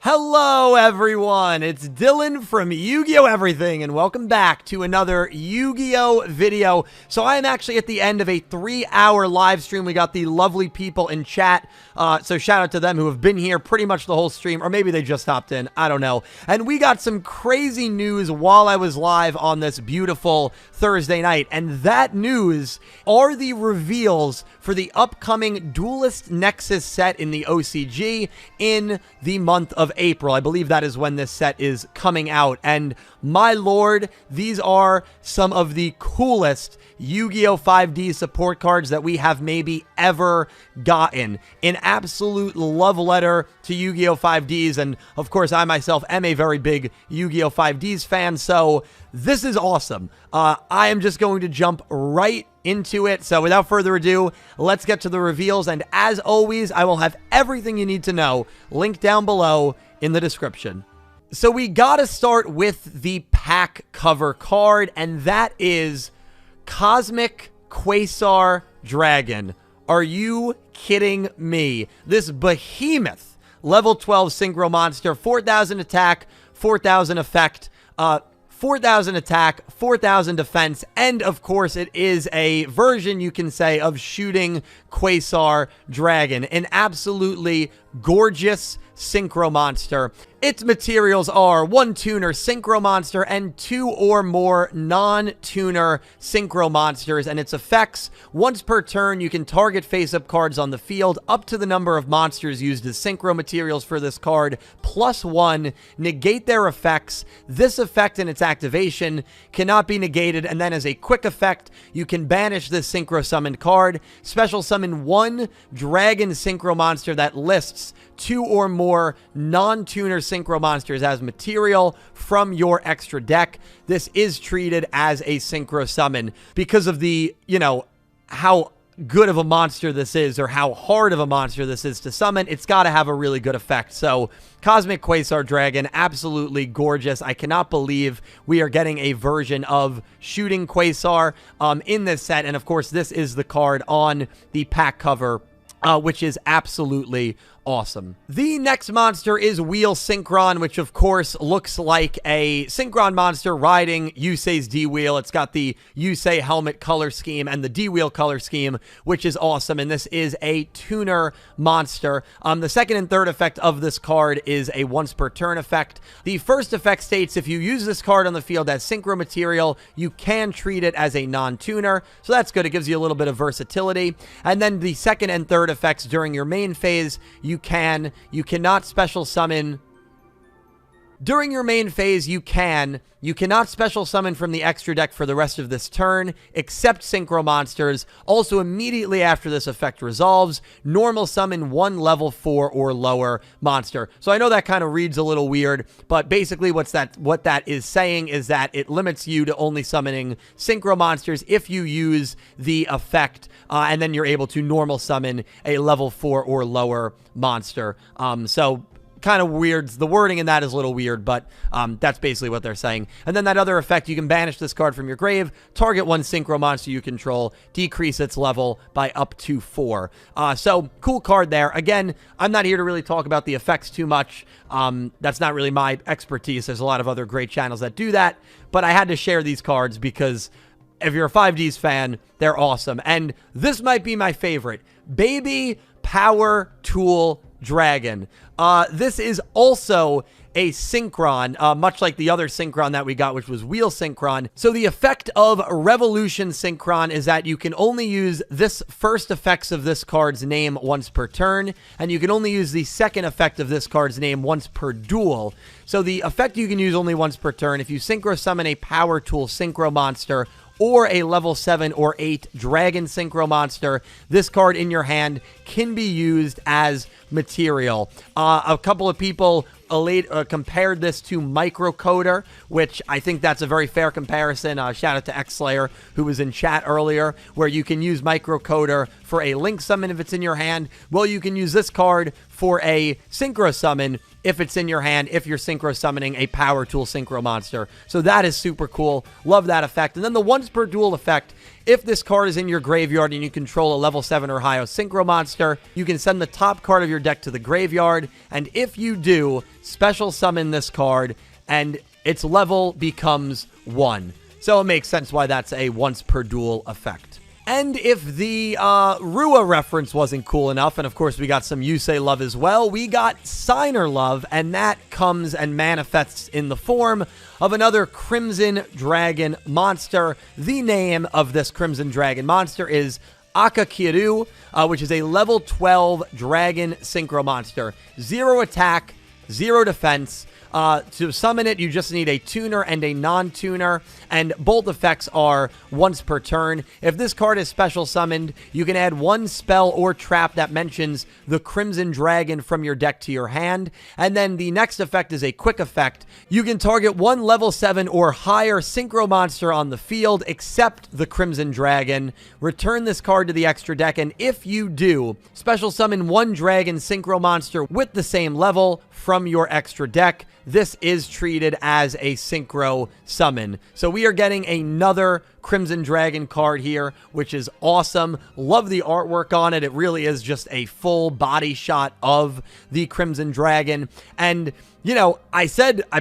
Hello everyone, it's Dylan from Yu-Gi-Oh! Everything, and welcome back to another Yu-Gi-Oh! Video. So I am actually at the end of a 3-hour live stream. We got the lovely people in chat, so shout out to them who have been here pretty much the whole stream, or maybe they just hopped in, I don't know. And we got some crazy news while I was live on this beautiful Thursday night, and that news are the reveals for the upcoming Duelist Nexus set in the OCG in the month of April. I believe that is when this set is coming out, and my lord, these are some of the coolest Yu-Gi-Oh! 5D support cards that we have maybe ever gotten. An absolute love letter to Yu-Gi-Oh! 5Ds, and of course I myself am a very big Yu-Gi-Oh! 5Ds fan, so this is awesome. I am just going to jump right into it. So without further ado, let's get to the reveals. And as always, I will have everything you need to know linked down below in the description. So we gotta start with the pack cover card, and that is Cosmic Quasar Dragon. Are you kidding me? This behemoth level 12 synchro monster, 4,000 attack, 4,000 effect, 4,000 attack, 4,000 defense, and of course it is a version, you can say, of shooting Quasar Dragon. An absolutely gorgeous synchro monster. Its materials are 1 tuner synchro monster and 2 or more non-tuner synchro monsters, and its effects: once per turn you can target face-up cards on the field up to the number of monsters used as synchro materials for this card, +1, negate their effects. This effect and its activation cannot be negated, and then as a quick effect you can banish this synchro summoned card, special summon 1 dragon synchro monster that lists 2 or more non-tuner synchro monsters as material from your extra deck. This is treated as a synchro summon because of the, how good of a monster this is, or how hard of a monster this is to summon. It's got to have a really good effect. So Cosmic Quasar Dragon, absolutely gorgeous. I cannot believe we are getting a version of shooting Quasar in this set. And of course, this is the card on the pack cover, which is absolutely awesome. The next monster is Wheel Synchron, which of course looks like a synchron monster riding Yusei's D-Wheel. It's got the Yusei helmet color scheme and the D-Wheel color scheme, which is awesome. And this is a tuner monster. The second and third effect of this card is a once per turn effect. The first effect states if you use this card on the field as synchro material, you can treat it as a non-tuner. So that's good. It gives you a little bit of versatility. And then the second and third effects during your main phase, you cannot special summon. During your main phase, you cannot special summon from the extra deck for the rest of this turn, except synchro monsters. Also, immediately after this effect resolves, normal summon 1 level 4 or lower monster. So I know that kind of reads a little weird, but basically what that is saying is that it limits you to only summoning synchro monsters if you use the effect, and then you're able to normal summon a level 4 or lower monster. So kind of weird. The wording in that is a little weird, but that's basically what they're saying. And then that other effect, you can banish this card from your grave, target 1 synchro monster you control, decrease its level by up to 4. So cool card there. Again, I'm not here to really talk about the effects too much. That's not really my expertise. There's a lot of other great channels that do that, but I had to share these cards because if you're a 5Ds fan, they're awesome. And this might be my favorite. Baby Power Tool Dragon. This is also a synchron, much like the other synchron that we got, which was Wheel Synchron. So the effect of Revolution Synchron is that you can only use this first effects of this card's name once per turn, and you can only use the second effect of this card's name once per duel. So the effect you can use only once per turn. If you synchro summon a Power Tool synchro monster or a level 7 or 8 dragon synchro monster, this card in your hand can be used as material. A couple of people compared this to Microcoder, which I think that's a very fair comparison. Shout out to X-Slayer, who was in chat earlier, where you can use Microcoder for a link summon if it's in your hand. Well, you can use this card for a synchro summon if it's in your hand, if you're synchro summoning a power tool synchro monster. So that is super cool. Love that effect. And then the once per duel effect, if this card is in your graveyard and you control a level 7 or higher synchro monster, you can send the top card of your deck to the graveyard, and if you do, special summon this card, and its level becomes 1. So it makes sense why that's a once per duel effect. And if the Rua reference wasn't cool enough, and of course we got some Yusei love as well, we got Signer love, and that comes and manifests in the form of another Crimson Dragon monster. The name of this Crimson Dragon monster is Akakiru, which is a level 12 Dragon Synchro monster. 0 attack, 0 defense. To summon it, you just need a tuner and a non-tuner, and both effects are once per turn. If this card is special summoned, you can add one spell or trap that mentions the Crimson Dragon from your deck to your hand, and then the next effect is a quick effect. You can target one level 7 or higher synchro monster on the field, except the Crimson Dragon. Return this card to the extra deck, and if you do, special summon one dragon synchro monster with the same level from your extra deck. This is treated as a synchro summon. So we are getting another Crimson Dragon card here, which is awesome. Love the artwork on it. It really is just a full body shot of the Crimson Dragon. And, you know, I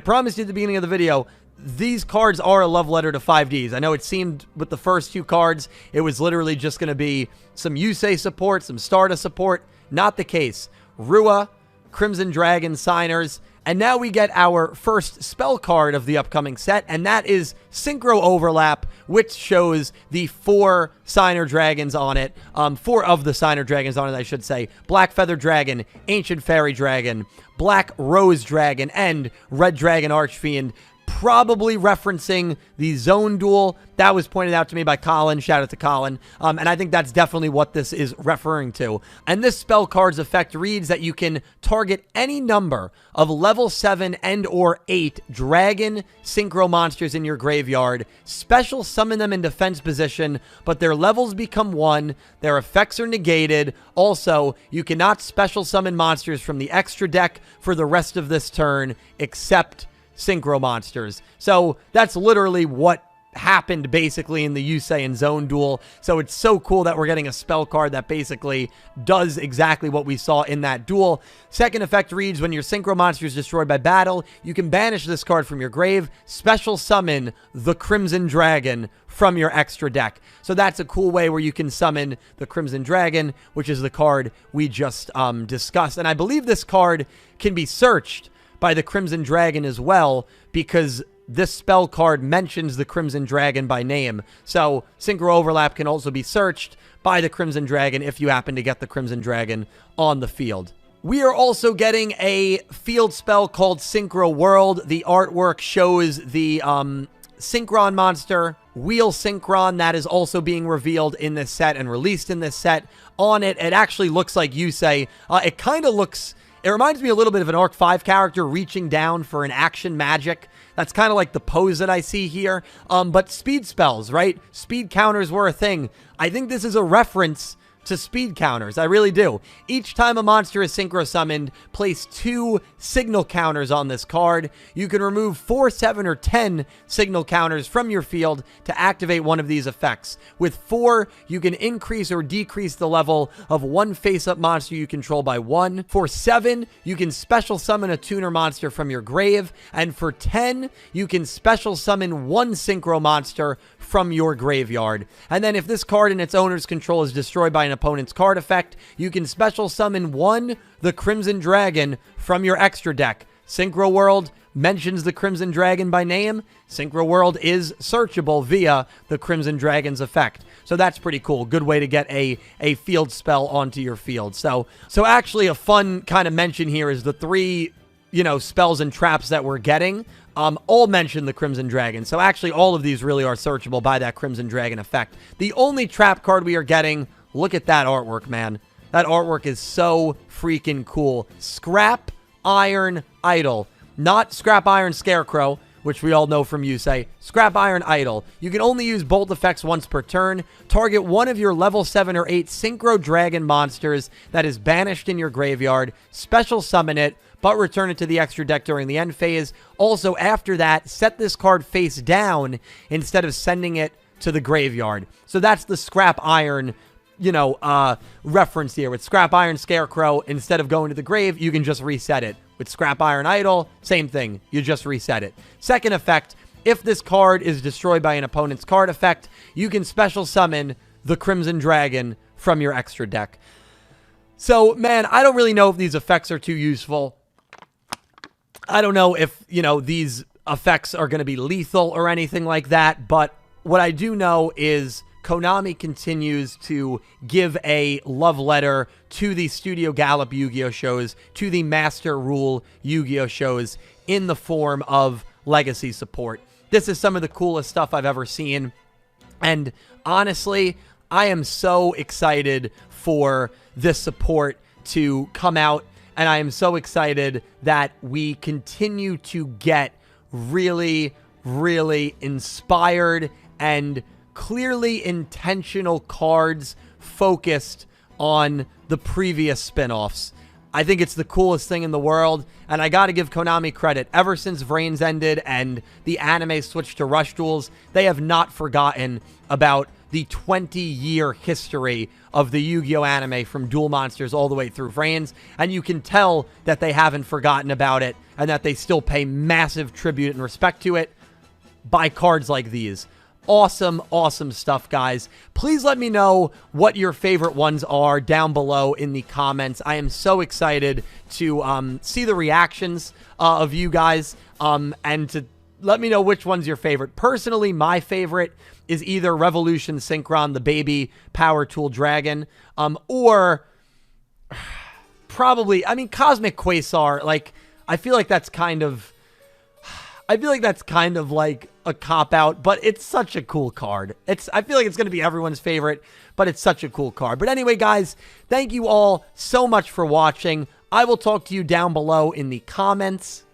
promised you at the beginning of the video, these cards are a love letter to 5Ds. I know it seemed with the first 2 cards, it was literally just going to be some Yusei support, some Stardust support. Not the case. Rua, Crimson Dragon signers, and now we get our first spell card of the upcoming set, and that is Synchro Overlap, which shows the 4 Signer Dragons on it. 4 of the Signer Dragons on it, I should say. Black Feather Dragon, Ancient Fairy Dragon, Black Rose Dragon, and Red Dragon Archfiend. Probably referencing the Zone Duel. That was pointed out to me by Colin. Shout out to Colin. And I think that's definitely what this is referring to. And this spell card's effect reads that you can target any number of level 7 and or 8 dragon synchro monsters in your graveyard, special summon them in defense position, but their levels become 1, their effects are negated. Also, you cannot special summon monsters from the extra deck for the rest of this turn, except synchro monsters. So that's literally what happened basically in the Yusei and Zone Duel. So it's so cool that we're getting a spell card that basically does exactly what we saw in that duel. Second effect reads, when your synchro monster is destroyed by battle, you can banish this card from your grave, special summon the Crimson Dragon from your extra deck. So that's a cool way where you can summon the Crimson Dragon, which is the card we just discussed. And I believe this card can be searched by the Crimson Dragon as well, because this spell card mentions the Crimson Dragon by name. So Synchro Overlap can also be searched by the Crimson Dragon if you happen to get the Crimson Dragon on the field. We are also getting a field spell called Synchro World. The artwork shows the Synchron monster, Wheel Synchron, that is also being revealed in this set and released in this set. On it, it actually looks like Yusei. It kind of looks... It reminds me a little bit of an Arc 5 character reaching down for an action magic. That's kind of like the pose that I see here. But speed spells, right? Speed counters were a thing. I think this is a reference to speed counters. I really do. Each time a monster is synchro summoned, place 2 signal counters on this card. You can remove 4, 7, or 10 signal counters from your field to activate one of these effects. With 4, you can increase or decrease the level of one face-up monster you control by 1. For 7, you can special summon a tuner monster from your grave. And for 10, you can special summon one synchro monster from your graveyard. And then if this card in its owner's control is destroyed by an opponent's card effect, you can special summon the Crimson Dragon from your extra deck. Synchro World mentions the Crimson Dragon by name. Synchro World is searchable via the Crimson Dragon's effect. So that's pretty cool. Good way to get a field spell onto your field. So actually a fun kind of mention here is the 3, spells and traps that we're getting. All mention the Crimson Dragon. So actually all of these really are searchable by that Crimson Dragon effect. The only trap card we are getting, look at that artwork, man. That artwork is so freaking cool. Scrap Iron Idol. Not Scrap Iron Scarecrow, which we all know from Yusei. Scrap Iron Idol. You can only use bolt effects once per turn. Target one of your level 7 or 8 Synchro Dragon monsters that is banished in your graveyard. Special summon it. but return it to the extra deck during the end phase. Also, after that, set this card face down instead of sending it to the graveyard. So that's the Scrap Iron, reference here. With Scrap Iron Scarecrow, instead of going to the grave, you can just reset it. With Scrap Iron Idol, same thing. You just reset it. Second effect, if this card is destroyed by an opponent's card effect, you can special summon the Crimson Dragon from your extra deck. So, man, I don't really know if these effects are too useful. I don't know if, these effects are going to be lethal or anything like that, but what I do know is Konami continues to give a love letter to the Studio Gallop Yu-Gi-Oh shows, to the Master Rule Yu-Gi-Oh shows, in the form of legacy support. This is some of the coolest stuff I've ever seen, and honestly, I am so excited for this support to come out, and I am so excited that we continue to get really, really inspired and clearly intentional cards focused on the previous spin-offs. I think it's the coolest thing in the world, and I gotta give Konami credit. Ever since Vrains ended and the anime switched to Rush Duels, they have not forgotten about the 20-year history of the Yu-Gi-Oh anime from Duel Monsters all the way through Vrains, and you can tell that they haven't forgotten about it and that they still pay massive tribute and respect to it by cards like these. Awesome, awesome stuff, guys. Please let me know what your favorite ones are down below in the comments. I am so excited to see the reactions of you guys and to let me know which one's your favorite. Personally, my favorite is either Revolution Synchron, the baby power tool dragon, or probably, Cosmic Quasar. Like, I feel like that's kind of like a cop-out, but it's such a cool card. I feel like it's going to be everyone's favorite, but it's such a cool card. But anyway, guys, thank you all so much for watching. I will talk to you down below in the comments.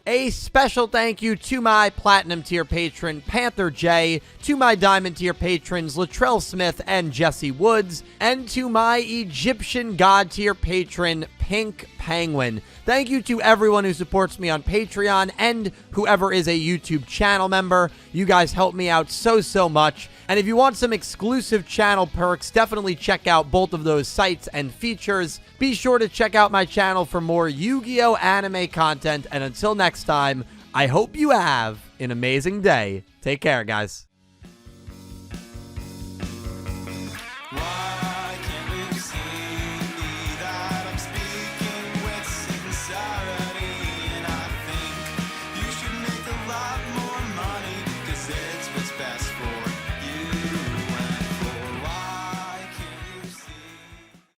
A special thank you to my Platinum tier patron, Panther J, to my Diamond tier patrons, Latrell Smith and Jesse Woods, and to my Egyptian God tier patron, Pink Penguin. Thank you to everyone who supports me on Patreon and whoever is a YouTube channel member. You guys help me out so much. And if you want some exclusive channel perks, definitely check out both of those sites and features. Be sure to check out my channel for more Yu-Gi-Oh anime content. And until next time, I hope you have an amazing day. Take care, guys.